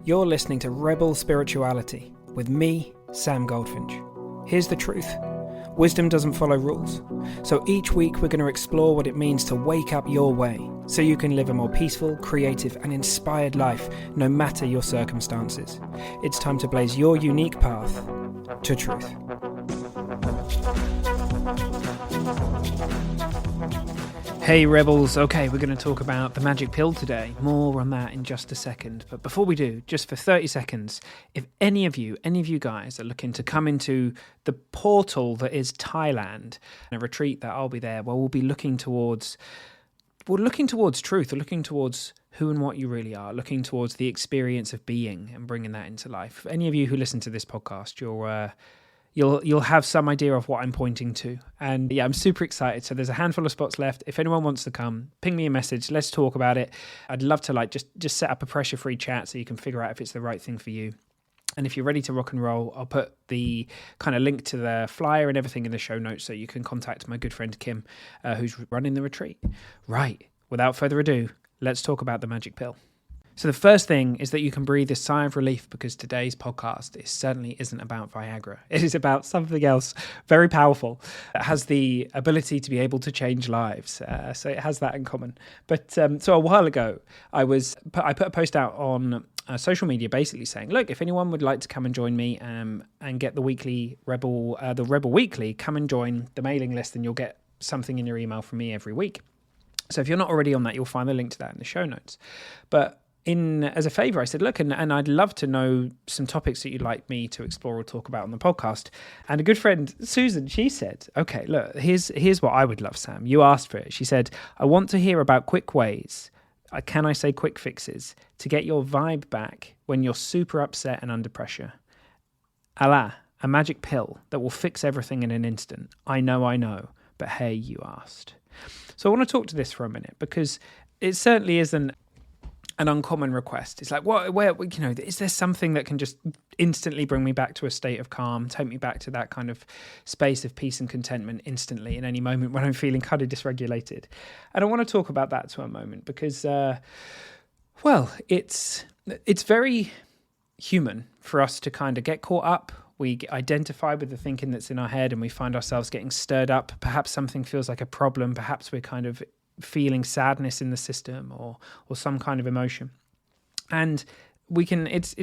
You're listening to Rebel Spirituality with me, Sam Goldfinch. Here's the truth. Wisdom doesn't follow rules. So each week we're going to explore what it means to wake up your way so you can live a more peaceful, creative and inspired life no matter your circumstances. It's time to blaze your unique path to truth. Hey Rebels, okay, we're going to talk about the magic pill today. More on that in just a second. But before we do, just for 30 seconds, if any of you guys are looking to come into the portal that is Thailand, a retreat that I'll be there, well, we'll be looking towards truth, we're looking towards who and what you really are, looking towards the experience of being and bringing that into life. Any of you who listen to this podcast, you'll have some idea of what I'm pointing to. And yeah, I'm super excited. So there's a handful of spots left. If anyone wants to come, ping me a message. Let's talk about it. I'd love to just set up a pressure-free chat so you can figure out if it's the right thing for you. And if you're ready to rock and roll, I'll put the kind of link to the flyer and everything in the show notes so you can contact my good friend Kim, who's running the retreat. Right. Without further ado, let's talk about the magic pill. So the first thing is that you can breathe a sigh of relief because today's podcast certainly isn't about Viagra. It is about something else very powerful that has the ability to be able to change lives. So it has that in common. But so a while ago, I put a post out on social media basically saying, look, if anyone would like to come and join me and get the weekly Rebel Weekly, come and join the mailing list and you'll get something in your email from me every week. So if you're not already on that, you'll find the link to that in the show notes. But as a favor, I said, look, and I'd love to know some topics that you'd like me to explore or talk about on the podcast. And a good friend, Susan, she said, okay, look, here's what I would love, Sam. You asked for it. She said, I want to hear about quick ways, can I say quick fixes, to get your vibe back when you're super upset and under pressure. Allah, a magic pill that will fix everything in an instant. I know, but hey, you asked. So I want to talk to this for a minute because it certainly isn't an uncommon request. It's like, is there something that can just instantly bring me back to a state of calm, take me back to that kind of space of peace and contentment instantly in any moment when I'm feeling kind of dysregulated? And I want to talk about that to a moment because, it's very human for us to kind of get caught up. We identify with the thinking that's in our head and we find ourselves getting stirred up. Perhaps something feels like a problem. Perhaps we're kind of feeling sadness in the system or some kind of emotion. And we can, it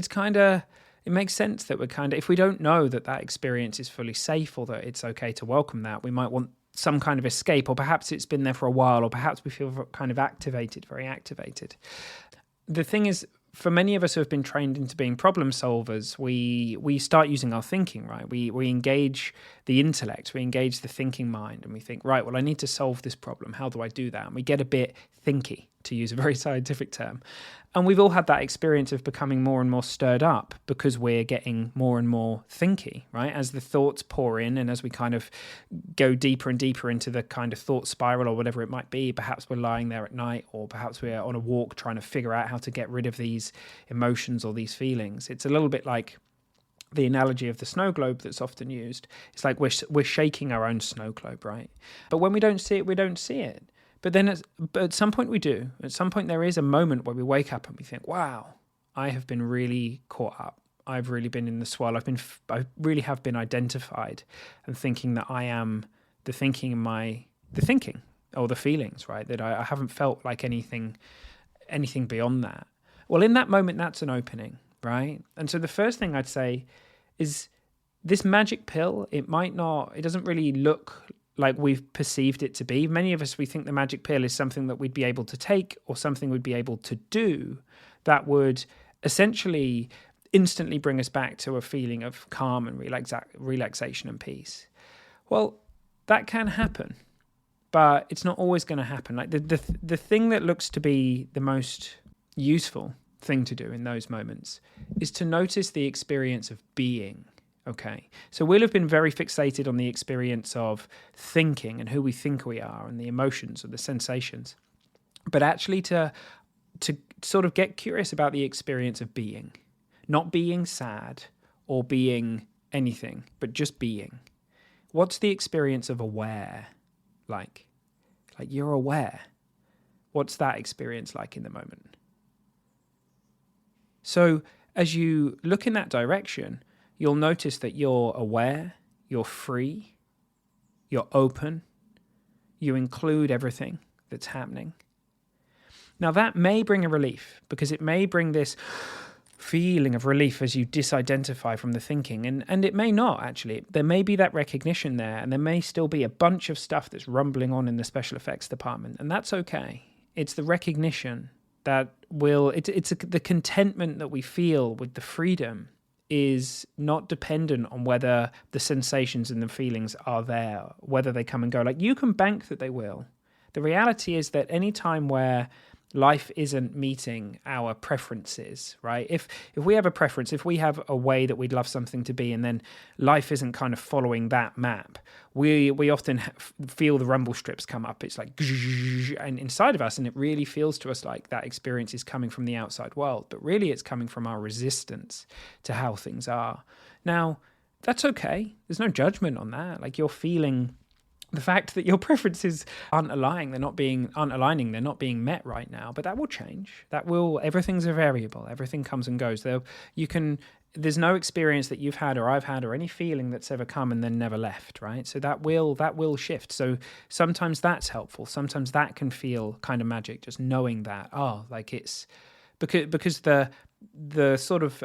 makes sense that we're kind of, if we don't know that experience is fully safe or that it's okay to welcome that, we might want some kind of escape, or perhaps it's been there for a while, or perhaps we feel kind of very activated. The thing is, for many of us who have been trained into being problem solvers, we start using our thinking, right? We engage the intellect, we engage the thinking mind, and we think, right, well, I need to solve this problem. How do I do that? And we get a bit thinky, to use a very scientific term. And we've all had that experience of becoming more and more stirred up because we're getting more and more thinky, right? As the thoughts pour in and as we kind of go deeper and deeper into the kind of thought spiral or whatever it might be, perhaps we're lying there at night or perhaps we're on a walk trying to figure out how to get rid of these emotions or these feelings. It's a little bit like the analogy of the snow globe that's often used. It's like we're shaking our own snow globe, right? But when we don't see it, we don't see it. But then at some point we do. At some point there is a moment where we wake up and we think, wow, I have been really caught up. I've really been in the swirl. I really have been identified and thinking that I am the thinking or the feelings, right? That I haven't felt like anything beyond that. Well, in that moment, that's an opening, right? And so the first thing I'd say is this magic pill, it doesn't really look like we've perceived it to be. Many of us, we think the magic pill is something that we'd be able to take or something we'd be able to do that would essentially instantly bring us back to a feeling of calm and relaxation and peace. Well, that can happen, but it's not always going to happen. Like the thing that looks to be the most useful thing to do in those moments is to notice the experience of being. Okay, so we'll have been very fixated on the experience of thinking and who we think we are and the emotions or the sensations, but actually to sort of get curious about the experience of being, not being sad or being anything, but just being. What's the experience of aware like? Like you're aware. What's that experience like in the moment? So as you look in that direction, you'll notice that you're aware, you're free, you're open, you include everything that's happening. Now that may bring a relief, because it may bring this feeling of relief as you disidentify from the thinking, and it may not actually. There may be that recognition there, and there may still be a bunch of stuff that's rumbling on in the special effects department, and that's okay. It's the recognition that the contentment that we feel with the freedom is not dependent on whether the sensations and the feelings are there, whether they come and go. Like, you can bank that they will. The reality is that any time where life isn't meeting our preferences, right? If we have a preference, if we have a way that we'd love something to be, and then life isn't kind of following that map, we often feel the rumble strips come up. It's like, and inside of us, and it really feels to us like that experience is coming from the outside world, but really it's coming from our resistance to how things are. Now, that's okay. There's no judgment on that. Like, you're feeling the fact that your preferences aren't aligning, they're not being met right now, but that will change. Everything's a variable. Everything comes and goes. There's no experience that you've had or I've had or any feeling that's ever come and then never left, right? So that will shift. So sometimes that's helpful. Sometimes that can feel kind of magic, just knowing that, it's because the sort of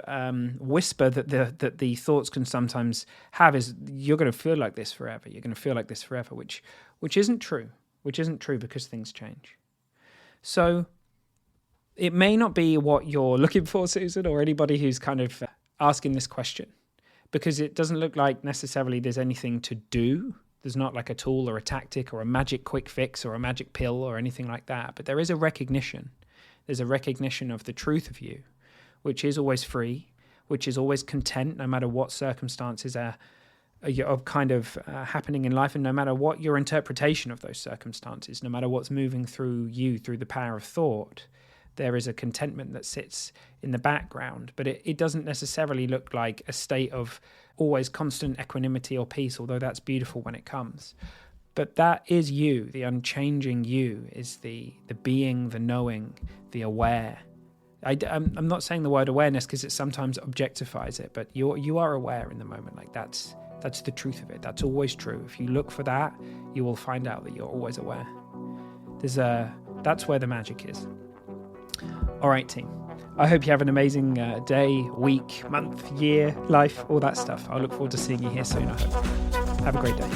whisper that the thoughts can sometimes have is, you're going to feel like this forever. You're going to feel like this forever, which isn't true. Which isn't true, because things change. So it may not be what you're looking for, Susan, or anybody who's kind of asking this question, because it doesn't look like necessarily there's anything to do. There's not like a tool or a tactic or a magic quick fix or a magic pill or anything like that. But there is a recognition. There's a recognition of the truth of you, which is always free, which is always content, no matter what circumstances are kind of happening in life, and no matter what your interpretation of those circumstances, no matter what's moving through you through the power of thought, there is a contentment that sits in the background. But it doesn't necessarily look like a state of always constant equanimity or peace, although that's beautiful when it comes. But that is you. The unchanging you is the being, the knowing, the aware. I'm not saying the word awareness because it sometimes objectifies it, but you are aware in the moment. Like, that's the truth of it. That's always true. If you look for that, you will find out that you're always aware. That's where the magic is. All right, team. I hope you have an amazing day, week, month, year, life, all that stuff. I look forward to seeing you here soon, I hope. Have a great day.